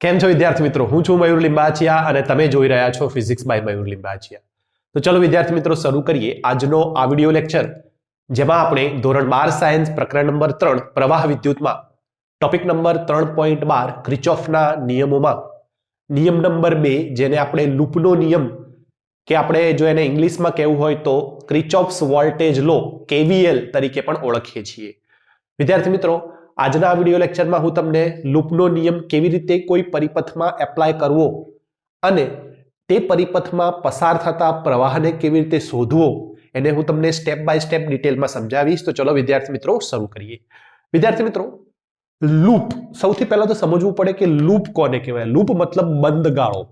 કેમ છો વિદ્યાર્થી મિત્રો? હું છું મયુર લિંબાચિયા અને તમે જોઈ રહ્યા છો ફિઝિક્સ બાય મયુર લિંબાચિયા. તો ચલો વિદ્યાર્થી મિત્રો શરૂ કરીએ આજનો આ વિડિયો લેક્ચર, જેમાં આપણે ધોરણ 12 સાયન્સ પ્રકરણ નંબર 3 પ્રવાહ વિદ્યુતમાં ટોપિક નંબર 3.12 ક્રિચોફના નિયમોમાં નિયમ નંબર 2, જેને આપણે લૂપનો નિયમ કે આપણે જો એને ઇંગ્લિશમાં કહેવું હોય તો ક્રિચોફ્સ વોલ્ટેજ લો KVL તરીકે પણ ઓળખીએ છીએ. વિદ્યાર્થી મિત્રો, આજના આ વિડિયો લેક્ચરમાં હું તમને લૂપનો નિયમ કેવી રીતે કોઈ પરિપથમાં એપ્લાય કરવો અને તે પરિપથમાં પસાર થતા પ્રવાહને કેવી રીતે શોધવો એને હું તમને સ્ટેપ બાય સ્ટેપ ડિટેલમાં સમજાવીશ. તો ચલો વિદ્યાર્થી મિત્રો શરૂ કરીએ. વિદ્યાર્થી મિત્રો, લૂપ સૌથી પહેલા તો સમજવું પડે કે લૂપ કોને કહેવાય. લૂપ મતલબ બંધ ગાળો.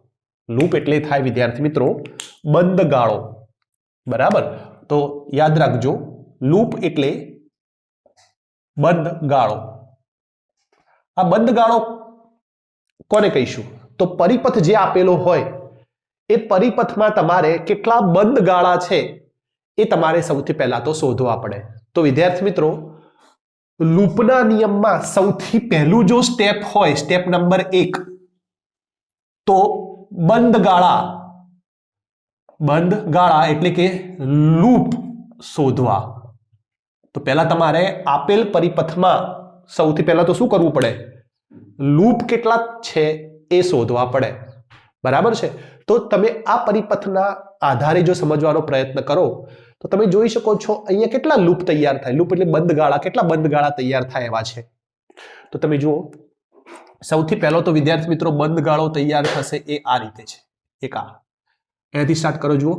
લૂપ એટલે થાય વિદ્યાર્થી મિત્રો બંધ ગાળો. બરાબર, તો યાદ રાખજો, લૂપ એટલે બંધ ગાળો. આ બંધ ગાળો કોને કહીશું? તો પરિપથ જે આપેલો હોય એ પરિપથમાં તમારે કેટલા બંધ ગાળા છે એ તમારે સૌથી પહેલા તો શોધવા પડે. તો વિદ્યાર્થી મિત્રો, લૂપના નિયમમાં સૌથી પહેલું જો સ્ટેપ હોય, સ્ટેપ નંબર 1, તો બંધ ગાળા એટલે કે લૂપ શોધવા. તો પહેલા તમારે આપેલ પરિપથમાં સૌથી પહેલા તો શું કરવું પડે? લૂપ કેટલા છે એ શોધવા પડે. બરાબર છે? તો તમે આ પરિપથના આધારે જો સમજવાનો પ્રયત્ન કરો તો તમે જોઈ શકો છો અહીંયા કેટલા લૂપ તૈયાર થાય. લૂપ એટલે બંધ ગાળા. કેટલા બંધ ગાળા તૈયાર થાય એવા છે? તો તમે જુઓ, સૌથી પહેલો તો વિદ્યાર્થી મિત્રો બંધ ગાળો તૈયાર થશે એ આ રીતે છે. એક આ અહીંયાથી સ્ટાર્ટ કરો. જુઓ,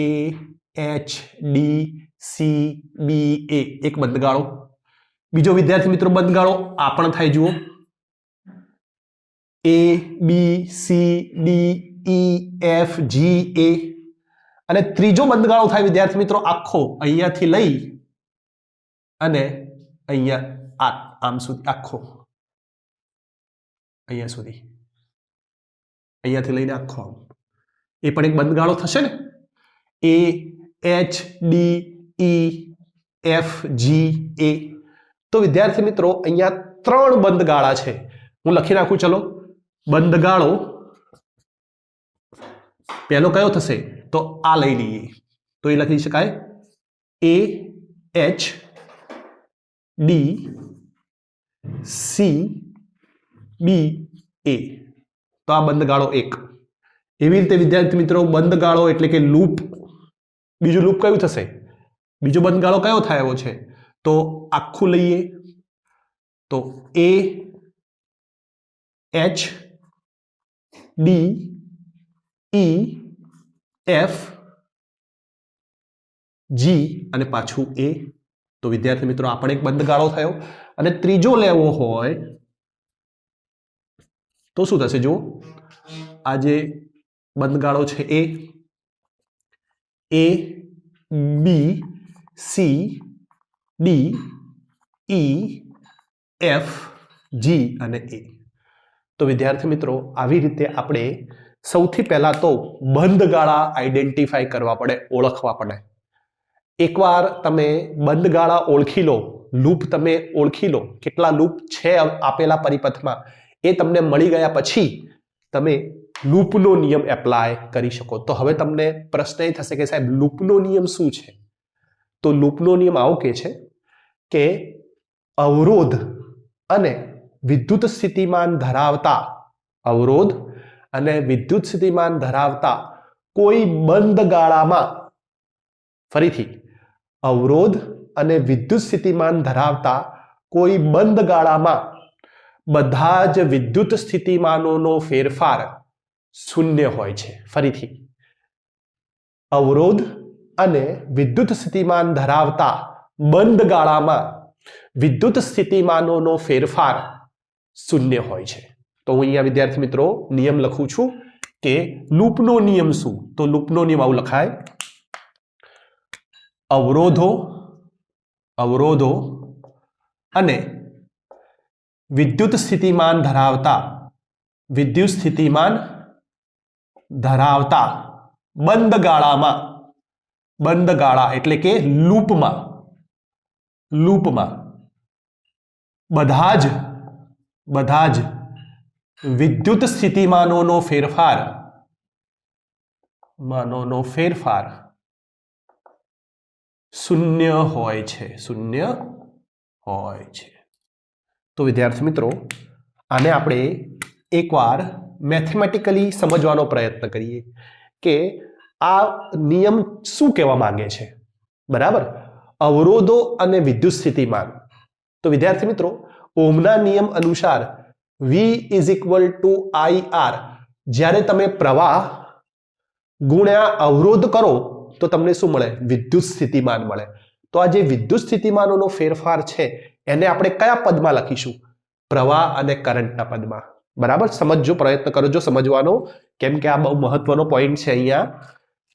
AHDCBA એક બંધ ગાળો. બીજો વિદ્યાર્થી મિત્રો બંધ ગાળો આ પણ થાય. જુઓ, ABCDEFGA. અને ત્રીજો બંધ ગાળો થાય વિદ્યાર્થી મિત્રો આખો, અહીંયાથી લઈ અને અહીંયા આમ સુધી, આખો અહીંયા સુધી, અહીંયાથી લઈને આખો આમ, એ પણ એક બંધ ગાળો થશે ને. AHDEFGA. તો વિદ્યાર્થી મિત્રો અહીંયા 3 બંધ ગાળા છે. હું લખી નાખું. ચલો, બંધ ગાળો પહેલો કયો થશે? તો આ લઈ લઈએ તો એ લખી શકાય AHDCBA. તો આ બંધ ગાળો 1. એવી રીતે વિદ્યાર્થી મિત્રો બંધ ગાળો એટલે કે લૂપ, બીજું લૂપ કયું થશે? બીજો બંધ ગાળો કયો થયો છે? તો આખું લઈએ તો AHDEFG અને પાછું A. તો વિદ્યાર્થી મિત્રો આ પણ એક બંધ ગાળો થયો. અને ત્રીજો લેવો હોય તો શું થશે? જુઓ, આ જે બંધ ગાળો છે એ ABCDEFG અને A. તો વિદ્યાર્થી મિત્રો આવી રીતે આપણે સૌથી પહેલા તો બંધ ગાળા આઈડેન્ટિફાઈ કરવા પડે, ઓળખવા પડે. એકવાર તમે બંધ ગાળા ઓળખી લો, લૂપ તમે ઓળખી લો, કેટલા લૂપ છે આપેલા પરિપથમાં એ તમને મળી ગયા પછી તમે લૂપનો નિયમ એપ્લાય કરી શકો. તો હવે તમને પ્રશ્ન એ થશે કે સાહેબ લૂપનો નિયમ શું છે? તો લૂપનો નિયમ આવો કે છે કે અવરોધ અને વિદ્યુત સ્થિતિમાન ધરાવતા, અવરોધ અને વિદ્યુત સ્થિતિમાન ધરાવતા કોઈ બંધ ગાળામાં, ફરીથી, અવરોધ અને વિદ્યુત સ્થિતિમાન ધરાવતા કોઈ બંધ ગાળામાં બધા જ વિદ્યુત સ્થિતિમાનોનો ફેરફાર શૂન્ય હોય છે. ફરીથી, અવરોધ અને વિદ્યુત સ્થિતિમાન ધરાવતા બંધ ગાળામાં વિદ્યુત સ્થિતિમાનોનો ફેરફાર શૂન્ય હોય છે. તો હું અહીંયા વિદ્યાર્થી મિત્રો નિયમ લખું છું કે લૂપનો નિયમ શું? તો લૂપનો નિયમ આવું લખાય: અવરોધો અને વિદ્યુત સ્થિતિમાન ધરાવતા બંધ ગાળા એટલે કે લૂપમાં બધા જ વિદ્યુત સ્થિતિમાનોનો ફેરફાર શૂન્ય હોય છે। તો વિદ્યાર્થી મિત્રો આને આપણે એકવાર મેથેમેટિકલી સમજવાનો પ્રયત્ન કરીએ કે આ નિયમ શું કહેવા માંગે છે। બરાબર, અવરોધો અને વિદ્યુત સ્થિતિમાન। તો વિદ્યાર્થી મિત્રો ઓહમના નિયમ અનુસાર V is equal to IR, જ્યારે તમે પ્રવાહ ગુણ્યા અવરોધ કરો તો તમને શું મળે? વિદ્યુત સ્થિતિમાન મળે। તો આ જે વિદ્યુત સ્થિતિમાનોનો ફેરફાર છે એને આપણે કયા પદમાં લખીશું? પ્રવાહ અને કરંટના પદમાં। બરાબર, સમજજો, પ્રયત્ન કરજો સમજવાનો, કેમ કે આ બહુ મહત્વનો પોઈન્ટ છે અહીંયા।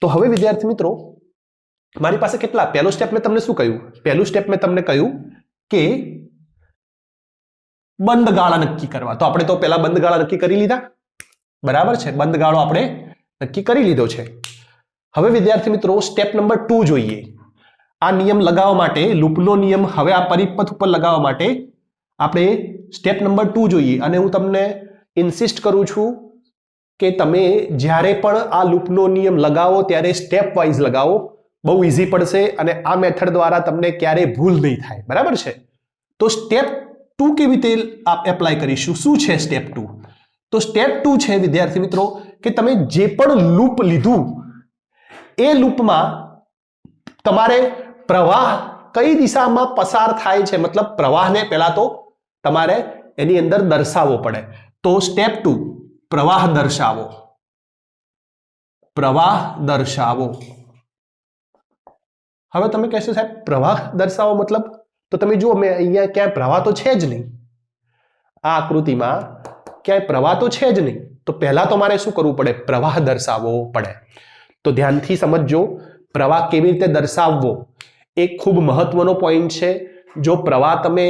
તો હવે વિદ્યાર્થી મિત્રો મારી પાસે કેટલા? પહેલો સ્ટેપ મેં તમને શું કહ્યું? પહેલું સ્ટેપ મેં તમને કહ્યું કે બંધ ગાળા નક્કી કરવા। તો આપણે તો પહેલા બંધ ગાળા નક્કી કરી લીધા, બરાબર છે, બંધ ગાળો આપણે નક્કી કરી લીધો છે। હવે વિદ્યાર્થી મિત્રો સ્ટેપ નંબર 2 જોઈએ। આ નિયમ લગાવવા માટે, લૂપનો નિયમ હવે આ પરિપથ ઉપર લગાવવા માટે આપણે સ્ટેપ નંબર 2 જોઈએ। અને હું તમને ઇન્સિસ્ટ કરું છું કે તમે જ્યારે પણ આ લૂપનો નિયમ લગાવો ત્યારે સ્ટેપ વાઇઝ લગાવો, બહુ ઈઝી પડશે અને આ મેથડ દ્વારા તમને ક્યારેય ભૂલ નહીં થાય। બરાબર છે, તો સ્ટેપ 2 કેવી રીતે એપ્લાય કરીશું? શું છે સ્ટેપ 2? તો સ્ટેપ 2 છે વિદ્યાર્થી મિત્રો કે તમે જે પણ લૂપ લીધું એ લૂપમાં તમારે પ્રવાહ કઈ દિશામાં પસાર થાય છે, મતલબ પ્રવાહને પહેલા તો તમારે એની અંદર દર્શાવવો પડે। તો સ્ટેપ 2 પ્રવાહ દર્શાવો। હવે તમે કહેશો સાહેબ પ્રવાહ દર્શાવો મતલબ? તો તમે જુઓ મેં અહીંયા ક્યાંય પ્રવાહ તો છે જ નહીં, આ આકૃતિમાં ક્યાંય પ્રવાહ તો છે જ નહીં। તો પહેલા તો મારે શું કરવું પડે? પ્રવાહ દર્શાવવો પડે। તો ધ્યાનથી સમજજો, પ્રવાહ કેવી રીતે દર્શાવવો એ ખૂબ મહત્વનો પોઈન્ટ છે। જો પ્રવાહ તમે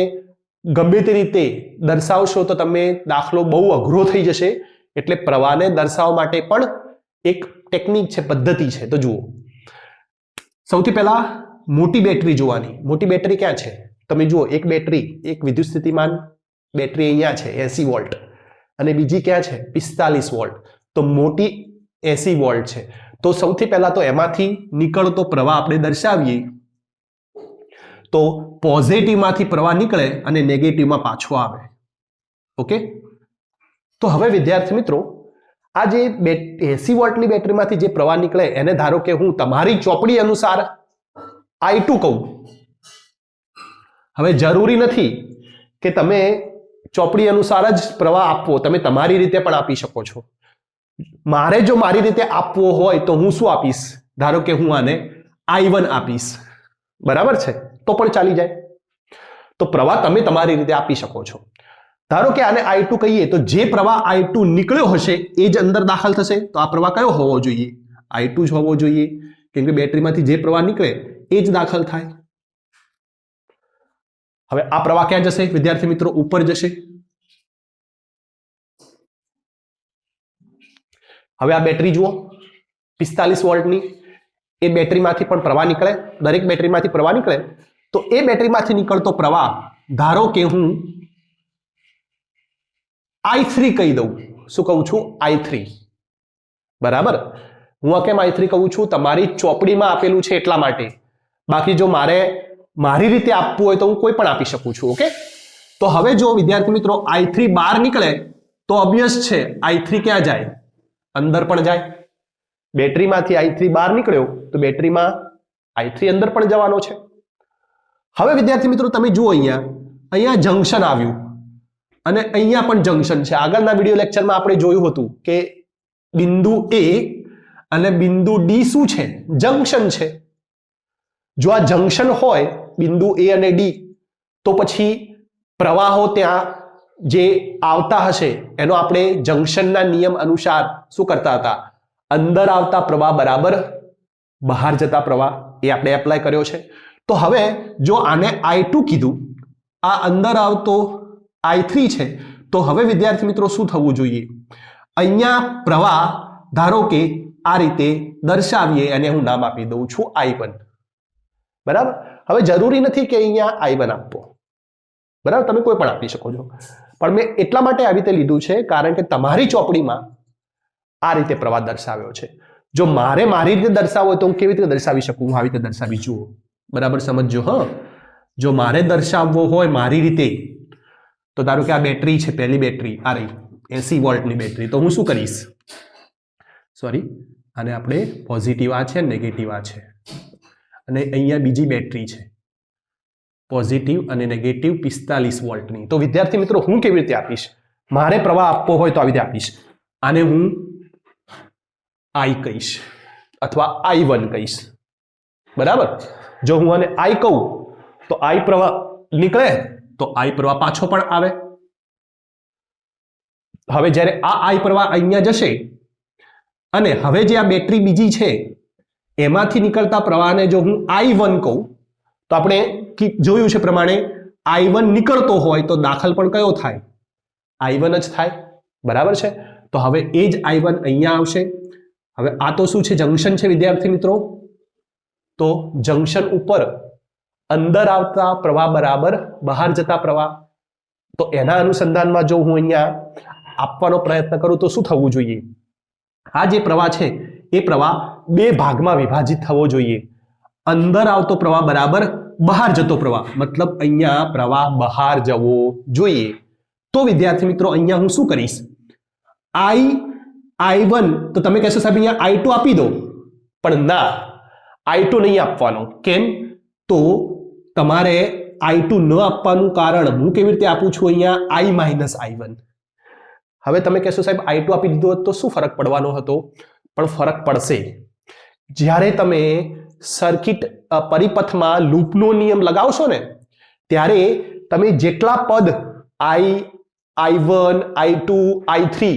ગમે તે રીતે દર્શાવશો તો તમે દાખલો બહુ અઘરો થઈ જશે। એટલે પ્રવાહને દર્શાવવા માટે પણ એક ટેકનિક છે, પદ્ધતિ છે। તો જુઓ, સૌથી પહેલા મોટી બેટરી જોવાની। મોટી બેટરી ક્યાં છે? તમે જુઓ, એક બેટરી, એક વિદ્યુત સ્થિતિમાન બેટરી અહીંયા છે 80 વોલ્ટ અને બીજી ક્યાં છે? 45 વોલ્ટ। તો મોટી 80 વોલ્ટ છે। તો સૌથી પહેલા તો એમાંથી નીકળતો પ્રવાહ આપણે દર્શાવીએ। તો પોઝિટિવમાંથી પ્રવાહ નીકળે અને નેગેટિવમાં પાછો આવે। ઓકે, તો હવે વિદ્યાર્થી મિત્રો આ જે 80 વોલ્ટની બેટરીમાંથી જે પ્રવાહ નીકળે એને ધારો કે હું તમારી ચોપડી અનુસાર I2 કહું। હવે જરૂરી નથી કે તમે ચોપડી અનુસાર જ પ્રવાહ આપવો, તમે તમારી રીતે પણ આપી શકો છો। મારે જો મારી રીતે આપવો હોય તો હું શું આપીશ? ધારો કે હું આને I1 આપીશ, બરાબર છે, તો પણ ચાલી જાય। તો પ્રવાહ તમે તમારી રીતે આપી શકો છો। ધારો કે આને I2 કહીએ તો જે પ્રવાહ I2 નીકળ્યો હશે એ જ અંદર દાખલ થશે। તો આ પ્રવાહ કયો હોવો જોઈએ? I2 જ હોવો જોઈએ, કેમ કે બેટરીમાંથી જે પ્રવાહ નીકળે એ જ દાખલ થાય। હવે આ પ્રવાહ ક્યાં જશે વિદ્યાર્થી મિત્રો? ઉપર જશે। હવે આ બેટરી જુઓ 45 વોલ્ટની, એ બેટરીમાંથી પણ પ્રવાહ નીકળે, દરેક બેટરીમાંથી પ્રવાહ નીકળે। તો એ બેટરીમાંથી નીકળતો પ્રવાહ ધારો કે હું I3 કહી દઉં। શું કહું છું? I3, બરાબર। હું આ કેમ I3 કહું છું? તમારી ચોપડીમાં આપેલું છે એટલા માટે, બાકી જો મારે મારી રીતે આપવું હોય તો હું કોઈ પણ આપી શકું છું। ઓકે, તો હવે જો વિદ્યાર્થી મિત્રો I3 બહાર નીકળે તો ઓબ્વિયસ છે I3 ક્યાં જાય? અંદર પણ જાય। બેટરીમાંથી I3 બહાર નીકળ્યો તો બેટરીમાં I3 અંદર પણ જવાનો છે। હવે વિદ્યાર્થી મિત્રો તમે જુઓ, અહીંયા જંક્શન આવ્યું અને અહીંયા પણ જંક્શન છે। આગળના વિડિયો લેક્ચરમાં આપણે જોયું હતું કે બિંદુ A અને બિંદુ D શું છે? જંક્શન છે। જો આ જંક્શન હોય બિંદુ A અને D, તો પછી પ્રવાહો ત્યાં જે આવતા હશે એનો આપણે જંક્શનના નિયમ અનુસાર શું કરતા હતા? અંદર આવતા પ્રવાહ બરાબર બહાર જતા પ્રવાહ, એ આપણે એપ્લાય કર્યો છે। તો હવે જો આને I2 કીધું, આ અંદર આવતો I3 છે, તો હવે વિદ્યાર્થી મિત્રો શું થવું જોઈએ? અહીંયા પ્રવાહ ધારો કે આ રીતે દર્શાવીએ અને હું નામ આપી દઉં છું I1, બરાબર। હવે જરૂરી નથી કે અહીંયા I1 આપવો, બરાબર, તમે કોઈ પણ આપી શકો છો। પણ મેં એટલા માટે આવી રીતે લીધું છે કારણ કે તમારી ચોપડીમાં આ રીતે પ્રવાહ દર્શાવ્યો છે. જો મારે મારી રીતે દર્શાવવો હોય તો હું કેવી રીતે દર્શાવી શકું? હું આવી રીતે દર્શાવી, જુઓ, બરાબર સમજજો. હા, જો મારે દર્શાવવો હોય મારી રીતે, તો ધારો કે આ બેટરી છે, પહેલી બેટરી આ રહી 80 વોલ્ટની બેટરી, તો હું શું કરીશ? સોરી, આને આપણે પોઝિટિવ આ છે, નેગેટિવ આ છે, અને અહીંયા બીજી બેટરી છે પોઝિટિવ અને નેગેટિવ 45 વોલ્ટની. તો વિદ્યાર્થી મિત્રો હું કેવી રીતે આપીશ? મારે પ્રવાહ આપવો હોય તો આવી રીતે આપીશ. આને હું I કહીશ અથવા I1 કહીશ, બરાબર. જો હું આને I કહું તો I પ્રવાહ નીકળે, તો I પ્રવાહ પાછો પણ આવે. હવે જ્યારે આ I પ્રવાહ અહીંયા જશે અને હવે જે આ બેટરી બીજી છે એમાંથી નીકળતા પ્રવાહને જો હું I1 કહું તો આપણે જોયું છે પ્રમાણે I1 નીકળતો હોય તો દાખલ પણ કયો થાય? I1 જ થાય, બરાબર છે. તો હવે એ જ I1 અહીંયા આવશે. હવે આ તો શું છે? જંક્શન છે વિદ્યાર્થી મિત્રો. તો જંક્શન ઉપર અંદર આવતા પ્રવાહ બરાબર બહાર જતા પ્રવાહ. તો એના અનુસંધાનમાં જો હું અહીંયા આપવાનો પ્રયત્ન કરું તો શું થવું જોઈએ? આ જે પ્રવાહ છે એ પ્રવાહ બે ભાગમાં વિભાજિત થવો જોઈએ. અંદર આવતો પ્રવાહ બરાબર બહાર જતો પ્રવાહ, મતલબ અહીંયા પ્રવાહ બહાર જવો જોઈએ. તો વિદ્યાર્થી મિત્રો અહીંયા હું શું કરીશ? I1, તો તમે કહેશો સાહેબ અહીંયા I2 આપી દો, પણ ના, I2 નહીં આપવાનો. કેમ? તો તમારે I2 ન આપવાનું કારણ હું કેવી રીતે આપું છું? અહીંયા I-I1. હવે તમે કહેશો સાહેબ I2 આપી દીધો હોત તો શું ફરક પડવાનો હતો? પણ ફરક પડશે. જ્યારે તમે સર્કિટ પરિપથમાં લૂપનો નિયમ લગાવશો ને, ત્યારે તમે જેટલા પદ I1, I2, I3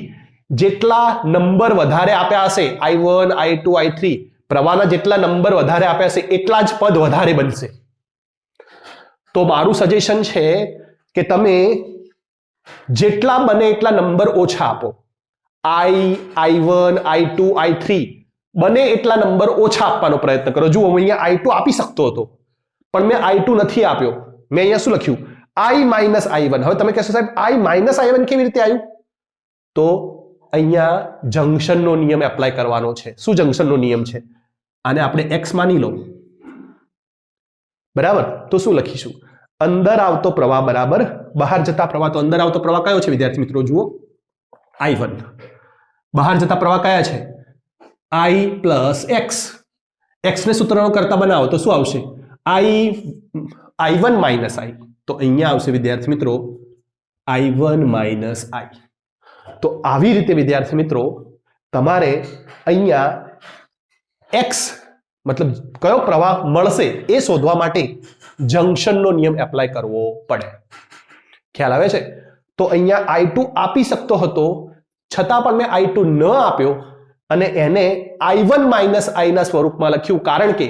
જેટલા નંબર વધારે આપ્યા હશે, I1, I2, I3 પ્રવાહના જેટલા નંબર વધારે આપ્યા હશે એટલા જ પદ વધારે બનશે. તો મારું સજેશન છે કે તમે જેટલા બને એટલા નંબર ઓછા આપો. I1, I2, I3 બને એટલા નંબર ઓછા આપવાનો પ્રયત્ન કરો. જુઓ, હું અહીંયા I2 આપી શકતો હતો પણ મેં I2 નથી આપ્યો. મેં અહીંયા શું લખ્યું? I-I1. હવે તમે કહેશો સાહેબ I-I1 કેવી રીતે આવ્યું? તો અહીંયા જંક્શનનો નિયમ એપ્લાય કરવાનો છે. શું જંક્શનનો નિયમ છે? આને આપણે x માની લો, બરાબર. તો શું લખીશું? અંદર આવતો પ્રવાહ બરાબર બહાર જતા પ્રવાહ. તો અંદર આવતો પ્રવાહ કયો છે વિદ્યાર્થી મિત્રો? જુઓ, I1. બહાર જતા પ્રવાહ કયા છે? I plus x. x ને સૂત્રનો કરતા બનાવો તો શું આવશે? I1 minus I. તો અહીંયા આવશે વિદ્યાર્થી મિત્રો I1 માઇનસ I. તો આવી રીતે વિદ્યાર્થી મિત્રો તમારે અહીંયા x મતલબ કયો પ્રવાહ મળશે એ શોધવા માટે જંક્શનનો નિયમ એપ્લાય કરવો પડે. ખ્યાલ આવે છે? તો અહીંયા I2 આપી શકતો હતો છતાં પણ મેં I2 ન આપ્યો અને એને I1 માઇનસ I ના સ્વરૂપમાં લખ્યું, કારણ કે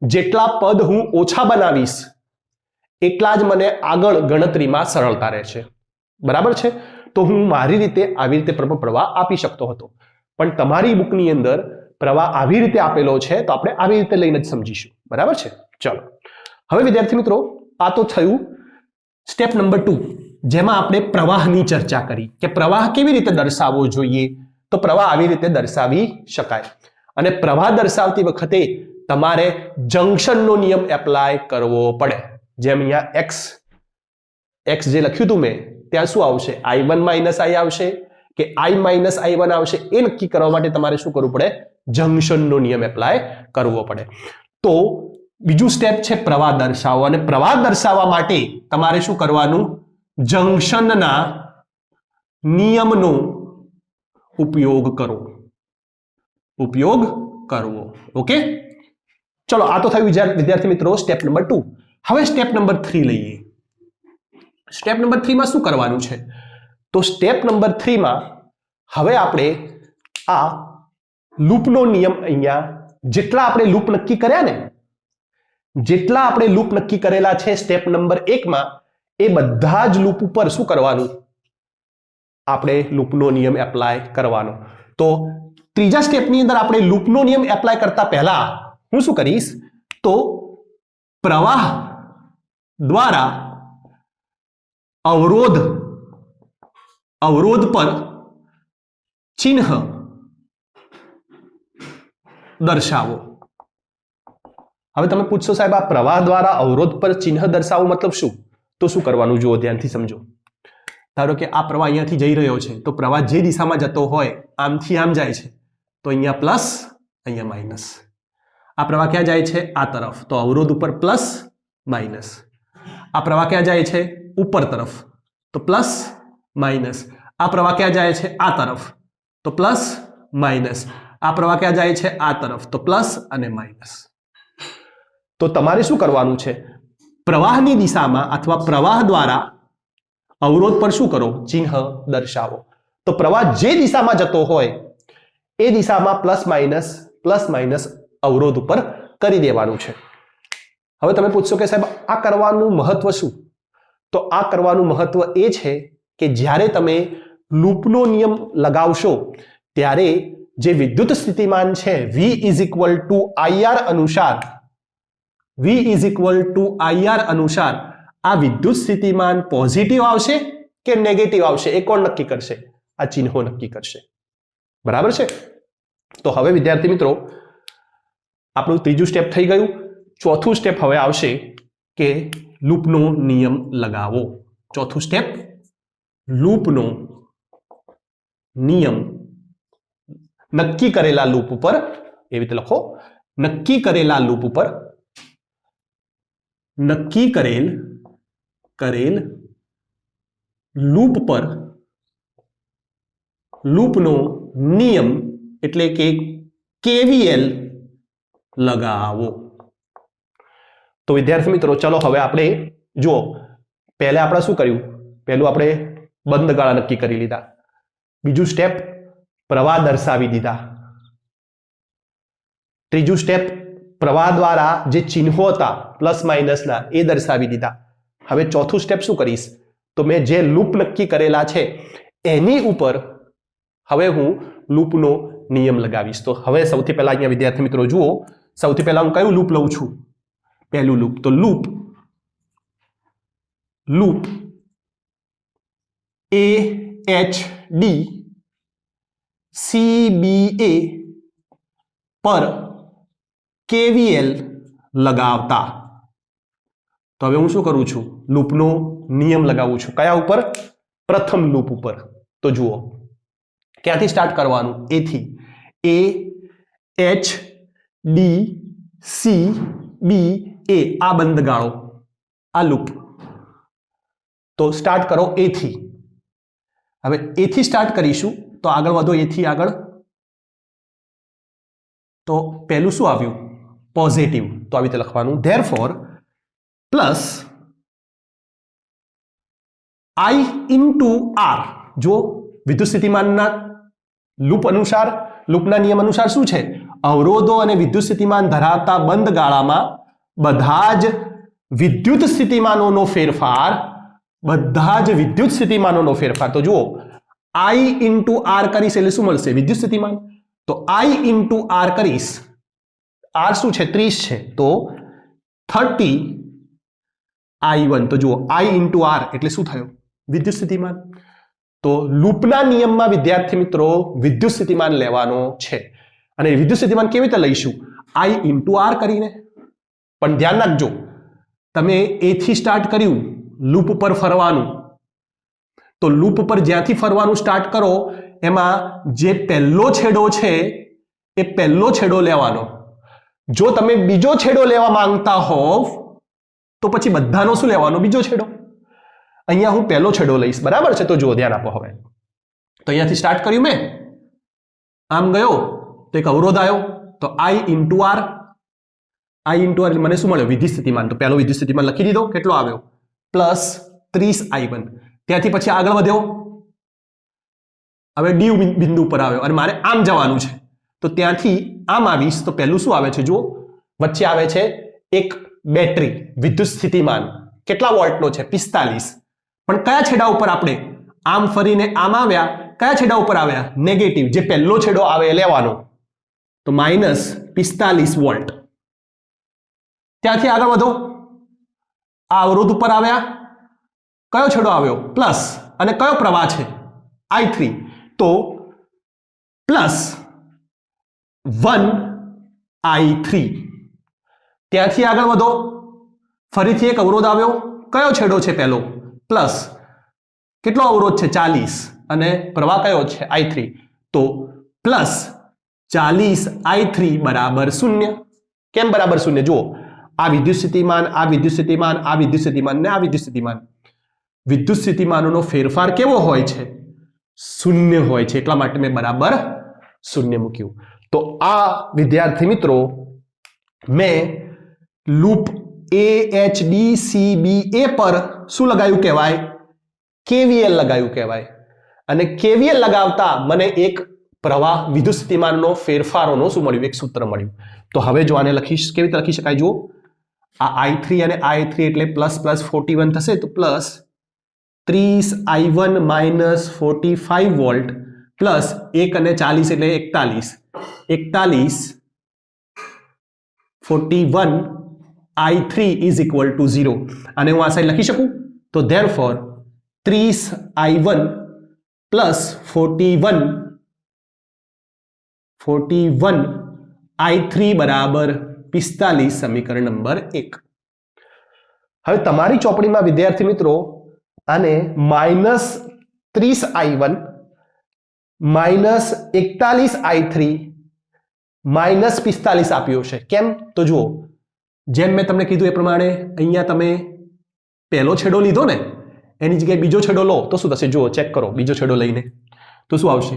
જેટલા પદ હું ઓછા બનાવીશ એટલા જ મને આગળ ગણતરીમાં સરળતા રહેશે. બરાબર છે? તો હું મારી રીતે આવી રીતે પ્રવાહ આપી શકતો હતો, પણ તમારી બુકની અંદર પ્રવાહ આવી રીતે આપેલો છે તો આપણે આવી રીતે લઈને જ સમજીશું. બરાબર છે? ચલો, હવે વિદ્યાર્થી મિત્રો આ તો થયું સ્ટેપ નંબર 2, જેમાં આપણે પ્રવાહની ચર્ચા કરી કે પ્રવાહ કેવી રીતે દર્શાવવો જોઈએ. તો પ્રવાહ આવી રીતે દર્શાવી શકાય, અને પ્રવાહ દર્શાવતી વખતે તમારે જંક્શનનો નિયમ એપ્લાય કરવો પડે. જેમ અહીંયા x જે લખ્યું હતું મેં, ત્યાં શું આવશે? I1 માઇનસ I આવશે કે I માઇનસ I1 આવશે? એ નક્કી કરવા માટે તમારે શું કરવું પડે? જંક્શનનો નિયમ એપ્લાય કરવો પડે. તો બીજું સ્ટેપ છે પ્રવાહ દર્શાવવો, અને પ્રવાહ દર્શાવવા માટે તમારે શું કરવાનું? જંક્શનના નિયમનો ઉપયોગ કરવો. ઓકે, ચલો, આ તો થયું વિદ્યાર્થી મિત્રો સ્ટેપ નંબર 2. હવે સ્ટેપ નંબર 3 લઈએ. સ્ટેપ નંબર 3 માં શું કરવાનું છે? તો સ્ટેપ નંબર 3 માં હવે આપણે આ લૂપનો નિયમ, અહીંયા જેટલા આપણે લૂપ નક્કી કર્યા ને, જેટલા આપણે લૂપ નક્કી કરેલા છે સ્ટેપ નંબર 1 માં, એ બધા જ લૂપ ઉપર શું કરવાનું? આપણે લૂપનો નિયમ એપ્લાય કરવાનો. તો ત્રીજા સ્ટેપની અંદર આપણે લૂપનો નિયમ એપ્લાય કરતા પહેલા હું શું કરીશ? તો પ્રવાહ દ્વારા અવરોધ અવરોધ પર ચિહ્ન દર્શાવો. હવે તમે પૂછશો સાહેબ આ પ્રવાહ દ્વારા અવરોધ પર ચિહ્ન દર્શાવવું મતલબ શું? તો શું કરવાનું જુઓ ધ્યાનથી સમજો. ધારો કે આ પ્રવાહ અહીંયાથી જઈ રહ્યો છે તો પ્રવાહ જે દિશામાં જતો હોય આમથી આમ જાય છે તો અહીંયા પ્લસ અહીંયા માઇનસ. આ પ્રવાહ ક્યાં જાય છે? આ તરફ, તો અવરોધ ઉપર પ્લસ માઇનસ. આ પ્રવાહ ક્યાં જાય છે? ઉપર તરફ, તો પ્લસ માઇનસ. આ પ્રવાહ ક્યાં જાય છે? આ તરફ, તો પ્લસ માઇનસ. આ પ્રવાહ ક્યાં જાય છે? આ તરફ, તો પ્લસ અને માઇનસ. તો તમારે શું કરવાનું છે? પ્રવાહની દિશામાં અથવા પ્રવાહ દ્વારા અવરોધ પર શું કરો? ચિહ્ન દર્શાવો. તો પ્રવાહ જે દિશામાં જતો હોય એ દિશામાં પ્લસ માઇનસ અવરોધ ઉપર કરી દેવાનું છે. હવે તમે પૂછશો કે સાહેબ આ કરવાનું મહત્વ શું? તો આ કરવાનું મહત્વ એ છે કે જ્યારે તમે લૂપનો નિયમ લગાવશો ત્યારે જે વિદ્યુત સ્થિતિમાન છે V is equal to IR અનુસાર આ વિદ્યુત સ્થિતિમાન પોઝિટિવ આવશે કે નેગેટિવ આવશે એ કોણ નક્કી કરશે? આ ચિહ્નો નક્કી કરશે. બરાબર છે? તો હવે વિદ્યાર્થી મિત્રો આપણું ત્રીજું સ્ટેપ થઈ ગયું. ચોથું સ્ટેપ હવે આવશે કે લૂપનો નિયમ લગાવો. ચોથું સ્ટેપ લૂપનો નિયમ. નક્કી કરેલા લૂપ ઉપર, એવી રીતે લખો, નક્કી કરેલા લૂપ ઉપર નક્કી કરેલ લૂપ પર લૂપનો નિયમ એટલે કે KVL લગાવો. તો વિદ્યાર્થી મિત્રો ચલો હવે આપણે જુઓ પહેલા આપણે શું કર્યું? પહેલું આપણે બંધ ગાળા નક્કી કરી લીધા. બીજું સ્ટેપ પ્રવાહ દર્શાવી દીધા. ત્રીજું સ્ટેપ પ્રવાહ દ્વારા જે ચિહ્નો હતા પ્લસ માઇનસના એ દર્શાવી દીધા. હવે ચોથું સ્ટેપ શું કરીશ? તો મેં જે લૂપ નક્કી કરેલા છે એની ઉપર હવે હું લૂપનો નિયમ લગાવીશ. તો હવે સૌથી પહેલા અહીંયા વિદ્યાર્થી મિત્રો જુઓ, સૌથી પહેલા હું કયું લૂપ લઉં છું? પહેલું લૂપ. તો લૂપ AHD CBA પર KVL લગાવતા. તો હવે હું શું કરું છું? લૂપનો નિયમ લગાવું છું. કયા ઉપર? પ્રથમ લૂપ ઉપર. તો જુઓ ક્યાંથી સ્ટાર્ટ કરવાનું? A થી. AHDCBA આ બંધ ગાળો, આ લૂપ. તો સ્ટાર્ટ કરો A થી. હવે A થી સ્ટાર્ટ કરીશું તો આગળ વધો. A થી આગળ તો પહેલું શું આવ્યું? પોઝિટિવ. તો આવી રીતે લખવાનું therefore plus I into R. જો વિદ્યુત સ્થિતિમાનના લૂપના નિયમ અનુસાર શું છે? અવરોધો અને વિદ્યુત સ્થિતિમાન ધરાવતા બંધ ગાળામાં બધા જ વિદ્યુત સ્થિતિમાનોનો ફેરફાર. તો જુઓ I ઇન્ટુ R કરીશ એટલે શું મળશે? વિદ્યુત સ્થિતિમાન. તો I ઇન્ટુ R કરીશ. R શું છે? 30 છે. તો 30I1. તો જુઓ I ઇન્ટુ R એટલે શું થયું? વિદ્યુત સ્થિતિમાન. તો લૂપના નિયમમાં વિદ્યાર્થી મિત્રો વિદ્યુત સ્થિતિમાન લેવાનો છે. અને વિદ્યુત સ્થિતિમાન કેવી રીતે લઈશું? I ઇન્ટુ R કરીને. પણ ધ્યાન રાખજો, તમે A થી સ્ટાર્ટ કર્યું લૂપ પર ફરવાનું, તો લૂપ પર જ્યાંથી ફરવાનું સ્ટાર્ટ કરો એમાં જે પહેલો છેડો છે એ પહેલો છેડો લેવાનો. જો તમે બીજો છેડો લેવા માંગતા હોવ તો પછી બધાનો શું લેવાનો? બીજો છેડો. અહીંયા હું પહેલો છેડો લઈશ. બરાબર છે? તો જો ધ્યાન આપો. હવે તો અહીંયાથી સ્ટાર્ટ કર્યું મેં, આમ ગયો તો એક અવરોધ આવ્યો. તો I ઇન્ટુ R એટલે મને શું મળ્યો? વિદ્યુત સ્થિતિમાન. તો પહેલો વિદ્યુત સ્થિતિમાન લખી દીધો. કેટલો આવ્યો? Plus 30I1. ત્યાંથી પછી આગળ વધ્યો, હવે ડી બિંદુ પર આવ્યો અને મારે આમ જવાનું છે. તો ત્યાંથી આમ આવીશ તો પહેલું શું આવે છે? જુઓ વચ્ચે આવે છે એક બેટરી વિદ્યુત સ્થિતિમાન. કેટલા વોલ્ટનો છે? 45. પણ કયા છેડા ઉપર આપણે આમ ફરીને આમ આવ્યા? કયા છેડા ઉપર આવ્યા? નેગેટિવ. જે પહેલો છેડો આવે એ લેવાનો. તો -45 વોલ્ટ. ત્યાંથી આગળ વધો, આ અવરોધ ઉપર આવ્યા, કયો છેડો આવ્યો? પ્લસ. અને કયો પ્રવાહ છે? i3 તો +1i3 ત્યાંથી આગળ વધો ફરીથી એક અવરોધ આવ્યો કયો છેડો છે પહેલો પ્લસ કેટલો અવરોધ છે 40 અને પ્રવાહ કયો છે i3 તો +40i3 બરાબર 0 કેમ બરાબર 0 જુઓ આ વિદ્યુત સ્થિતિમાન આ વિદ્યુત સ્થિતિમાન આ વિદ્યુત સ્થિતિમાન ને આ વિદ્યુત સ્થિતિમાન વિદ્યુત સ્થિતિમાનોનો ફેરફાર કેવો હોય છે 0 હોય છે એટલા માટે મેં બરાબર 0 મૂક્યું તો આ વિદ્યાર્થી મિત્રો મેં લૂપ AHDCBA પર શું લગાવ્યું કહેવાય KVL લગાવ્યું કહેવાય અને KVL લગાવતા મને એક પ્રવાહ વિદ્યુત સ્થિતિમાનનો ફેરફારોનો શું મળ્યું એક સૂત્ર મળ્યું તો હવે જો આને લખીશ કેવી રીતે લખી શકાય જુઓ આ i3 અને i3 એટલે +41 થશે તો +30i1 -45 વોલ્ટ પ્લસ 1 અને 40 એટલે 41 41 i3 is equal to 0 અને હું આ સાઈડ લખી શકું તો therefore 30i1 +41 i3 બરાબર 45 સમીકરણ નંબર 1 હવે તમારી ચોપડીમાં વિદ્યાર્થી મિત્રો આને -30i1 -41i3 -45 આપ્યો છે કેમ તો જુઓ જેમ મેં તમને કીધું એ પ્રમાણે અહીંયા તમે પહેલો છેડો લીધો ને એની જગ્યાએ બીજો છેડો લો તો શું થશે જુઓ ચેક કરો બીજો છેડો લઈને તો શું આવશે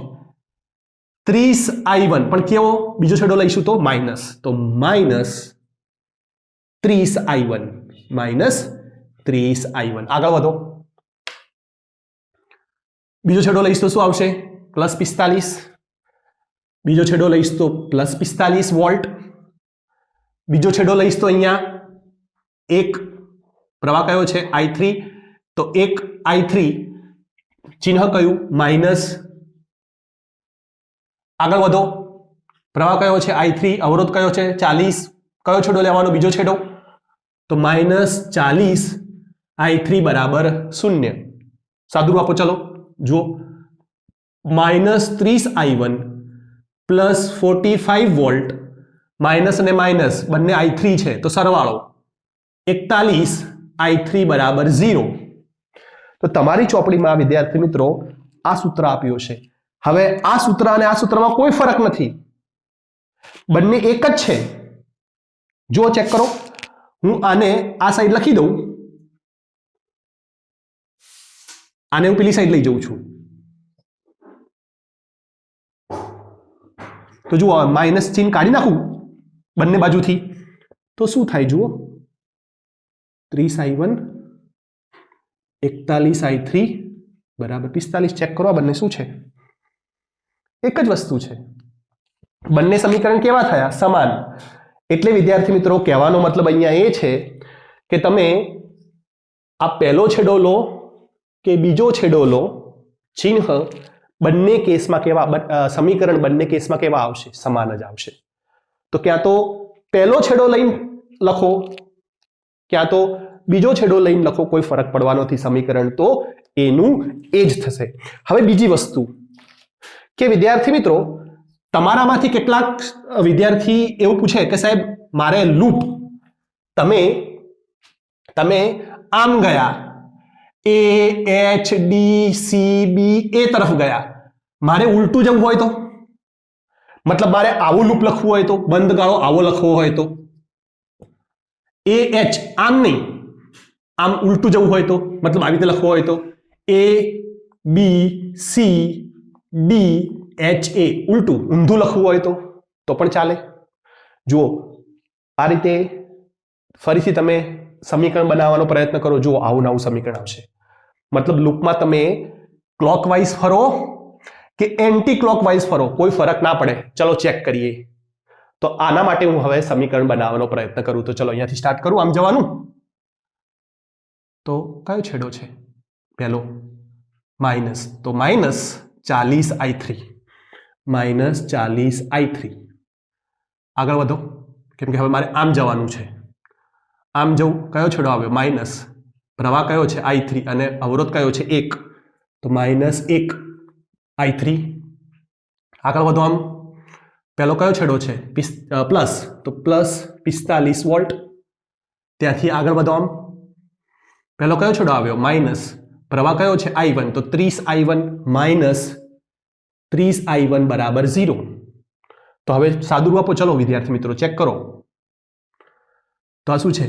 30i1 પણ કેવો બીજો છેડો લઈશું તો માઇનસ તો -30i1 -30i1 આગળ વધો બીજો છેડો લઈશ તો શું આવશે +45 બીજો છેડો લઈશ તો +45 વોલ્ટ બીજો છેડો લઈશ તો અહીંયા એક પ્રવાહ કયો છે i3 તો એક i3 ચિહ્ન કયું માઇનસ આગળ વધો પ્રવાહ કયો છે i3 અવરોધ કયો છે 40 કયો છેડો લેવાનો બીજો છેડો તો -40 i3 બરાબર 0 સાદું આપો ચલો જુઓ -30i1 +45 વોલ્ટ માઇનસ અને માઇનસ બંને i3 છે તો સરવાળો 41 i3 બરાબર 0 તો તમારી ચોપડીમાં વિદ્યાર્થી મિત્રો આ સૂત્ર આપ્યું છે હવે આ સૂત્ર અને આ સૂત્રમાં કોઈ ફરક નથી બંને એક જ છે જો ચેક કરો હું આને આ સાઈડ લખી દઉં આને હું પેલી સાઈડ લઈ જઉં છું તો જુઓ માઇનસ ચિહ્ન કાઢી નાખું બંને બાજુથી તો શું થાય જુઓ 30i1 41i3 બરાબર 45 ચેક કરો આ બંને શું છે એક જ વસ્તુ છે બંને સમીકરણ કેવા થયા સમાન એટલે વિદ્યાર્થી મિત્રો કહેવાનો મતલબ અહીંયા એ છે કે તમે આ પહેલો છેડો લો કે બીજો છેડો લો ચિહ્ન બંને કેસમાં કેવા સમીકરણ બંને કેસમાં કેવા આવશે સમાન જ આવશે તો ક્યાં તો પહેલો છેડો લઈને લખો ક્યાં તો બીજો છેડો લઈને લખો કોઈ ફરક પડવાનો નથી સમીકરણ તો એનું એ જ થશે હવે બીજી વસ્તુ કે વિદ્યાર્થી મિત્રો તમારામાંથી કેટલાક વિદ્યાર્થી એવું પૂછે કે સાહેબ મારે લૂપ તમે આમ ગયા AHDCBA તરફ ગયા મારે ઉલટું જવું હોય તો મતલબ મારે આવું લૂપ લખવું હોય તો બંધ ગાળો આવો લખવો હોય તો AH આમ નહીં આમ ઉલટું જવું હોય તો મતલબ આવી રીતે લખવો હોય તો ABCDHA ઉલટું ઊંધું લખવું હોય તો પણ ચાલે જુઓ આ રીતે ફરીથી તમે સમીકરણ બનાવવાનો પ્રયત્ન કરો જુઓ આવું નવું સમીકરણ આવશે મતલબ લૂપમાં તમે ક્લોકવાઇઝ ફરો કે એન્ટી ક્લોકવાઇઝ ફરો કોઈ ફરક ના પડે ચલો ચેક કરીએ તો આના માટે હું હવે સમીકરણ બનાવવાનો પ્રયત્ન કરું તો ચલો અહીંયાથી સ્ટાર્ટ કરું આમ જવાનું તો કયો છેડો છે પહેલો માઇનસ તો -40i3 -40i3 આગળ વધો કેમ કે હવે મારે આમ જવાનું છે આમ જવું કયો છેડો આવ્યો માઇનસ પ્રવાહ કયો છે i3 અને અવરોધ કયો છે 1 તો -1 I3 આગળ વધો આમ પહેલો કયો છેડો છે પ્લસ તો પ્લસ 45 વોલ્ટ ત્યાંથી આગળ વધો આમ પહેલો કયો છેડો આવ્યો માઇનસ પ્રવાહ કયો છે I1 તો 30I1 માઇનસ 30I1 બરાબર 0 તો હવે સાદુરૂપ આપો ચલો વિદ્યાર્થી મિત્રો ચેક કરો તો આ શું છે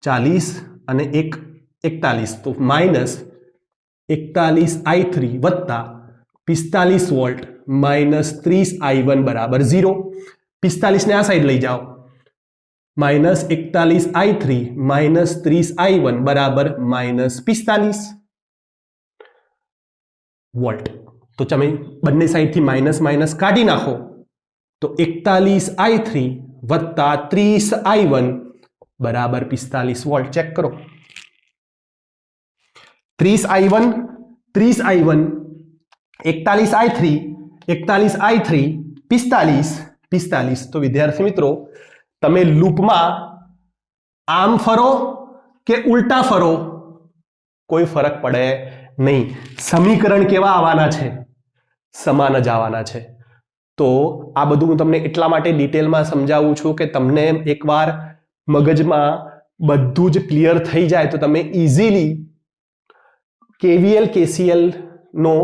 40 અને 1 41 તો માઇનસ 41I3 વત્તા 45 વોલ્ટ માઇનસ 30I1 બરાબર 0 45 ને આ સાઈડ લઈ જાઓ માઇનસ 41I3 માઇનસ 30I1 બરાબર માઇનસ 45 વોલ્ટ તો તમે બંને સાઈડથી માઇનસ માઇનસ કાઢી નાખો તો 41I3 વત્તા 30I1 બરાબર 45 વોલ્ટ ચેક કરો 30I1 41I3 45 તો વિદ્યાર્થી મિત્રો તમે લૂપમાં આમ ફરો કે ઉલટા ફરો કોઈ ફરક પડે નહીં સમીકરણ કેવા આવવાના છે સમાન જ આવવાના છે તો આ બધું હું તમને એટલા માટે ડિટેલમાં સમજાવું છું કે તમને એકવાર મગજમાં બધું જ ક્લિયર થઈ જાય તો તમે ઇઝીલી KVL KCL નો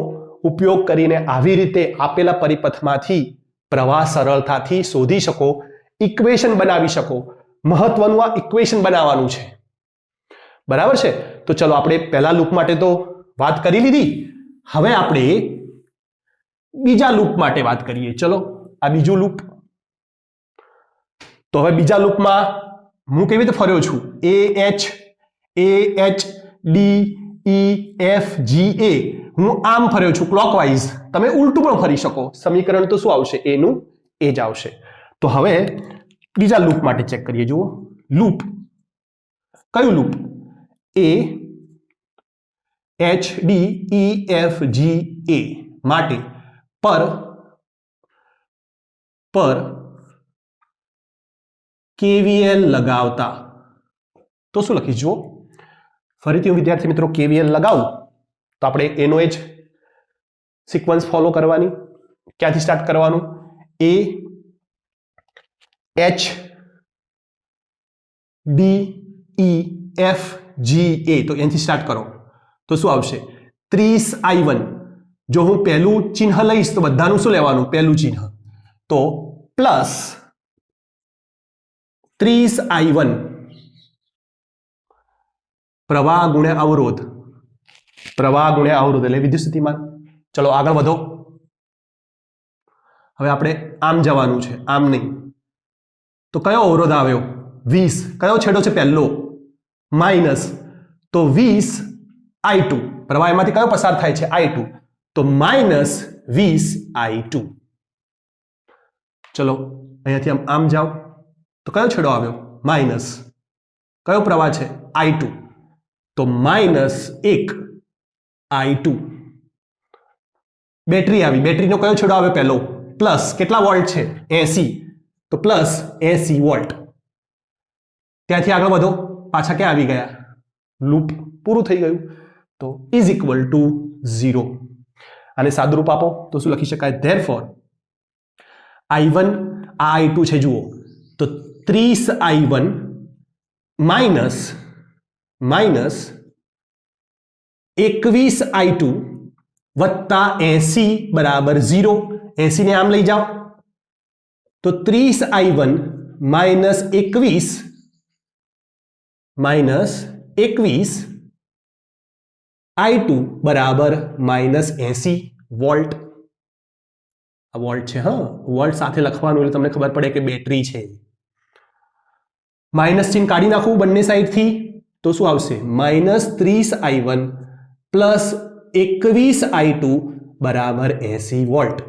ઉપયોગ કરીને આવી રીતે આપેલા પરિપથમાંથી પ્રવાહ સરળતાથી શોધી શકો ઇક્વેશન બનાવી શકો મહત્વનું આ ઇક્વેશન બનાવવાનું છે બરાબર છે તો ચલો આપણે પહેલા લૂપ માટે તો વાત કરી લીધી હવે આપણે બીજા લૂપ માટે વાત કરીએ ચલો આ બીજું લૂપ તો હવે બીજા લૂપમાં હું કેવી રીતે ફર્યો છું AH D E F G A હું આમ ફર્યો છું ક્લોકવાઇઝ તમે ઉલટું પણ ફરી શકો સમીકરણ તો શું આવશે એ નું એ જ આવશે તો હવે બીજા લૂપ માટે ચેક કરીએ જુઓ લૂપ કયું લૂપ AHDEFGA માટે પર KVL લગાવતા તો શું લખીશ જુઓ ફરીથી હું વિદ્યાર્થી મિત્રો KVL લગાવું તો આપણે એનો જ સિક્વન્સ ફોલો કરવાની ક્યાંથી સ્ટાર્ટ કરવાનું AHDEFGA તો એનાથી સ્ટાર્ટ કરો તો શું આવશે 30I1 જો હું પહેલું ચિહ્ન લઈશ તો બધાનું શું લેવાનું પહેલું ચિહ્ન તો પ્લસ 30I1 પ્રવાહ ગુણ્યા અવરોધ એટલે વિદ્યુત સ્થિતિમાન ચલો આગળ વધો હવે આપણે આમ જવાનું છે આમ નહીં તો કયો અવરોધ આવ્યો 20 કયો છેડો છે પહેલો માઇનસ તો 20I2 પ્રવાહ એમાંથી કયો પસાર થાય છે I2 તો માઇનસ 20I2 ચલો અહીંયાથી આમ જાઓ તો કયો છેડો આવ્યો માઇનસ કયો પ્રવાહ છે I2 તો માઇનસ 1I2 બેટરી આવી બેટરીનો કયો છેડો આવ્યો પહેલો પ્લસ કેટલા વોલ્ટ છે 80 તો પ્લસ 80 વોલ્ટ ત્યાંથી આગળ વધો પાછા ક્યાં આવી ગયા લૂપ પૂરું થઈ ગયું તો ઇઝ ઇક્વલ ટુ 0 આને સાદુરૂપ આપો તો શું લખી શકાય ધેરફોર I1 આ I2 છે જુઓ તો 30I1 માઇનસ 21I2 વત્તા 80 બરાબર 0 80 ને આમ લઈ જાઓ તો 30I1 માઇનસ 21 I2 બરાબર માઇનસ 80 વોલ્ટ આ વોલ્ટ છે હા વોલ્ટ સાથે લખવાનું એટલે તમને ખબર પડે કે બેટરી છે માઇનસ ચિહ્ન કાઢી નાખું બંને સાઈડથી તો શું આવશે માઇનસ 30I1 પ્લસ 21I2 બરાબર 80 વોલ્ટ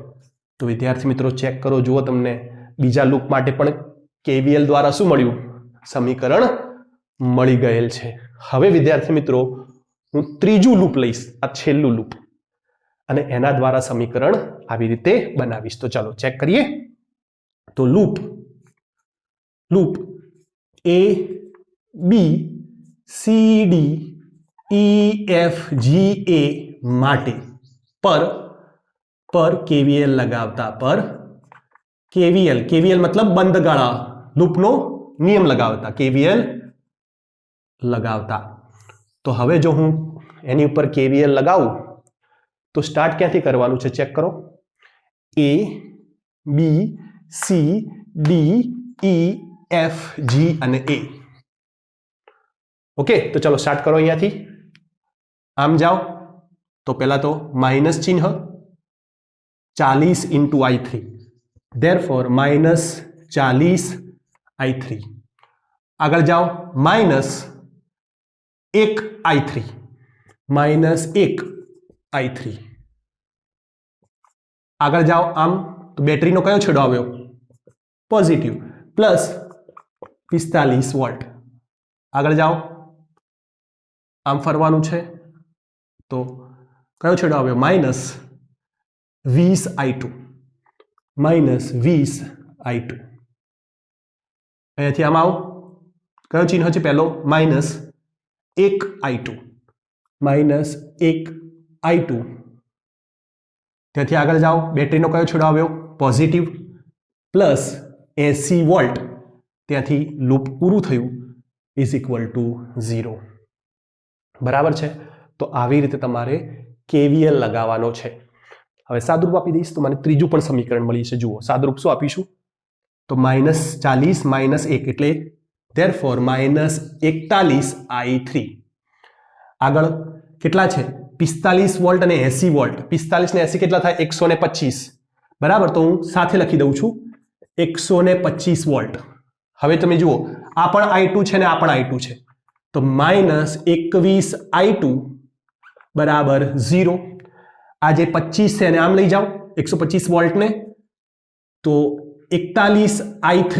તો વિદ્યાર્થી મિત્રો ચેક કરો જુઓ તમને બીજા લૂપ માટે પણ KVL દ્વારા શું મળ્યું સમીકરણ મળી ગયેલ છે હવે વિદ્યાર્થી મિત્રો હું ત્રીજું લૂપ લઈશ આ છેલ્લું લૂપ અને એના દ્વારા સમીકરણ આવી રીતે બનાવીશ તો ચાલો ચેક કરીએ તો loop A B C D E F G A માટે પર પર કેવીએલ લગાવતા, પર કેવીએલ, કેવીએલ મતલબ બંધ ગાળા, લૂપનો નિયમ લગાવતા, કેવીએલ લગાવતા. તો હવે જો હું એની ઉપર કેવીએલ લગાવું તો સ્ટાર્ટ ક્યાંથી કરવાનું છે ચેક કરો. A B C D E F G અને A. ઓકે, તો ચલો સ્ટાર્ટ કરો અહીંયાથી. આમ જાઓ તો પહેલા તો માઇનસ ચિહ્ન 40 into I3, therefore minus 40 I3. આગળ જાઓ માઇનસ 1 I3, માઇનસ 1 I3. આગળ જાઓ આમ તો બેટરીનો કયો છેડો આવ્યો? Positive, plus 45 volt. આગળ જાઓ આમ ફરવાનું છે તો કયો છેડો આવ્યો? Minus 20 I2, minus 20 I2. અહીંયાથી આમ આવો, કયો ચિહ્ન છે પહેલો? Minus 1 I2, minus 1 I2. ત્યાંથી આગળ જાઓ, બેટરીનો કયો છેડો આવ્યો? Positive, plus 80 volt. ત્યાંથી લૂપ પૂરું થયું, ઇઝ ઇક્વલ ટુ 0. બરાબર છે? તો આવી રીતે તમારે કેવીએલ લગાવવાનો છે. હવે સાદુરૂપ આપી દઈશ તો મને ત્રીજું પણ સમીકરણ મળી છે. જુઓ સાદુરૂપ શું આપીશું? તો માઇનસ 40 માઇનસ 1 એટલે therefore માઇનસ 41 I3. આગળ કેટલા છે? 45 વોલ્ટ અને 80 વોલ્ટ. 45 ને 80 કેટલા થાય? 125. બરાબર, તો હું સાથે લખી દઉં છું 125 વોલ્ટ. હવે તમે જુઓ આ પણ I2 છે ને આ પણ I2 છે, તો માઇનસ 21 I2 બરાબર 0. આ જે 25 છે એને આમ લઈ જાઓ 125 વોલ્ટને, તો 41 I3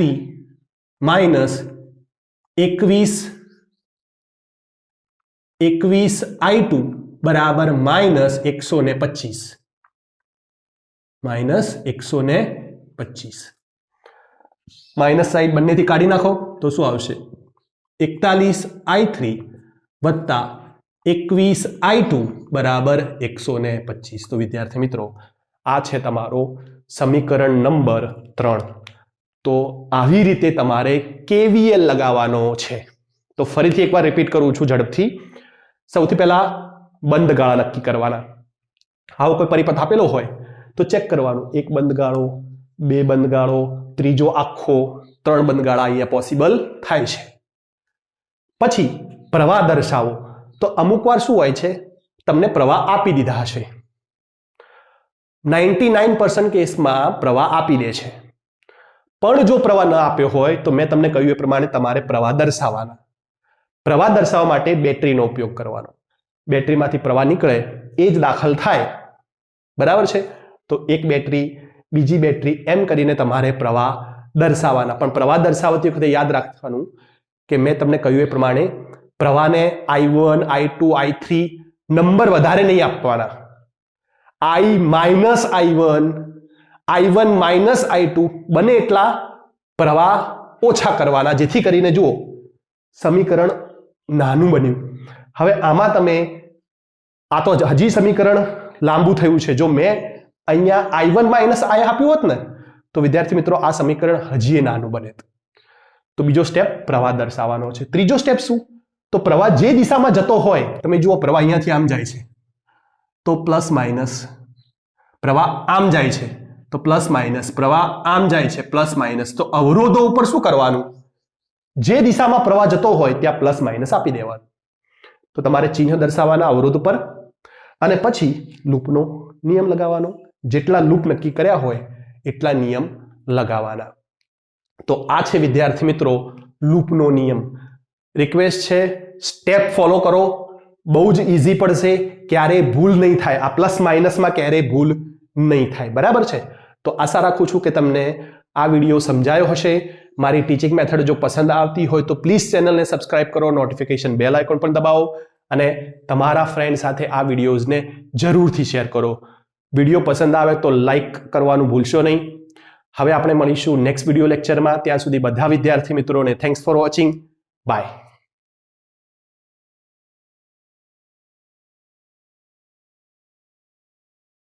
માઇનસ 21 I2 બરાબર માઇનસ 125, માઇનસ 125. માઇનસ સાઈડ બંનેથી કાઢી નાખો તો શું આવશે? 41 I3 વત્તા 21 I2 બરાબર 125. તો વિદ્યાર્થી મિત્રો આ છે તમારો સમીકરણ નંબર 3. તો આવી રીતે તમારે કેવીએલ લગાવવાનો છે. તો ફરીથી એકવાર રિપીટ કરું છું ઝડપથી. સૌથી પહેલા બંધ ગાળા નક્કી કરવાના. આવો કોઈ પરિપથ આપેલો હોય તો ચેક કરવાનું, એક બંધ ગાળો, બે બંધ ગાળો, ત્રીજો આખો, 3 બંધ ગાળા અહીંયા પોસિબલ થાય છે. પછી પ્રવાહ દર્શાવો. તો અમુક વાર શું હોય છે, તમને પ્રવાહ આપી દીધા હશે, 99% કેસમાં પ્રવાહ આપી દે છે. પણ જો પ્રવાહ ન આપ્યો હોય તો મેં તમને કહ્યું એ પ્રમાણે તમારે પ્રવાહ દર્શાવવાના. પ્રવાહ દર્શાવવા માટે બેટરીનો ઉપયોગ કરવાનો. બેટરીમાંથી પ્રવાહ નીકળે એ જ દાખલ થાય. બરાબર છે? તો એક બેટરી, બીજી બેટરી, એમ કરીને તમારે પ્રવાહ દર્શાવવાના. પણ પ્રવાહ દર્શાવતી વખતે યાદ રાખવાનું કે મેં તમને કહ્યું એ પ્રમાણે પ્રવાહને I1, I2, I3 નંબર વધારે નહીં આપવાના. I minus I1, I1 minus I2 બને એટલા પ્રવાહ ઓછા કરવાના, જેથી કરીને જુઓ સમીકરણ નાનું બન્યું. હવે આમાં તમે આ તો હજી સમીકરણ લાંબુ થયું છે. જો મેં અહીંયા I1 માઇનસ I આપ્યું હોત ને તો વિદ્યાર્થી મિત્રો આ સમીકરણ હજી નાનું બને. તો બીજો સ્ટેપ પ્રવાહ દર્શાવવાનો છે. ત્રીજો સ્ટેપ શું? તો પ્રવાહ જે દિશામાં જતો હોય, તમે જુઓ પ્રવાહ અહીંયાથી આમ જાય છે તો પ્લસ માઇનસ, પ્રવાહ આમ જાય છે તો પ્લસ માઇનસ, પ્રવાહ આમ જાય છે પ્લસ માઇનસ. તો અવરોધો ઉપર શું કરવાનું? જે દિશામાં પ્રવાહ જતો હોય ત્યાં પ્લસ માઇનસ આપી દેવાનું. તો તમારે ચિહ્ન દર્શાવવાના અવરોધ ઉપર, અને પછી લૂપનો નિયમ લગાવવાનો. જેટલા લૂપ નક્કી કર્યા હોય એટલા નિયમ લગાવવાના. તો આ છે વિદ્યાર્થી મિત્રો લૂપનો નિયમ. રિક્વેસ્ટ છે સ્ટેપ ફોલો કરો, બહુ જ ઈઝી પડશે, ક્યારેય ભૂલ નહીં થાય. આ પ્લસ માઇનસમાં ક્યારેય ભૂલ નહીં થાય. બરાબર છે? તો આશા રાખું છું કે તમને આ વિડીયો સમજાયો હશે. મારી ટીચિંગ મેથડ જો પસંદ આવતી હોય તો પ્લીઝ ચેનલને સબસ્ક્રાઇબ કરો, નોટિફિકેશન બેલ આઇકોન પણ દબાવો અને તમારા ફ્રેન્ડ સાથે આ વિડીયોઝને જરૂરથી શેર કરો. વિડીયો પસંદ આવે તો લાઈક કરવાનું ભૂલશો નહીં. હવે આપણે મળીશું નેક્સ્ટ વિડીયો લેક્ચરમાં. ત્યાં સુધી બધા વિદ્યાર્થી મિત્રોને થેન્ક્સ ફોર વોચિંગ. બાય.